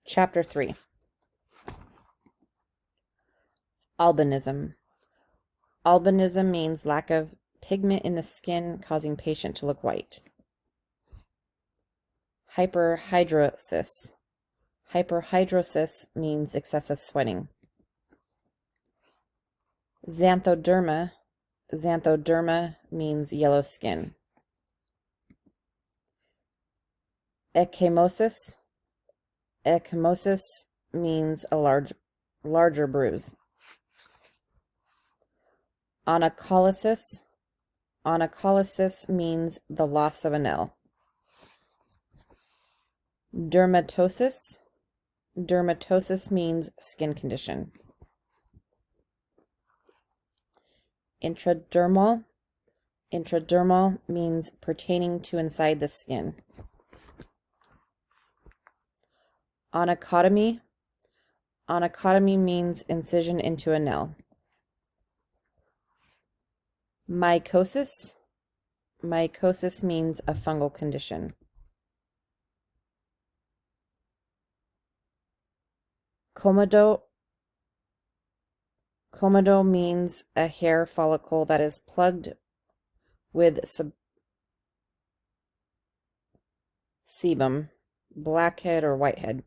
Chapter 3. Albinism. Albinism means lack of pigment in the skin causing patient to look white. Hyperhidrosis. Hyperhidrosis means excessive sweating. Xanthoderma. Xanthoderma means yellow skin. Ecchymosis. Ecchymosis means a larger bruise. Onycholysis. Onycholysis means the loss of a nail. Dermatosis. Dermatosis means skin condition. Intradermal. Intradermal means pertaining to inside the skin. Onychotomy. Onychotomy means incision into a nail. Mycosis. Mycosis means a fungal condition. Comedo. Comedo means a hair follicle that is plugged with sebum, blackhead or whitehead.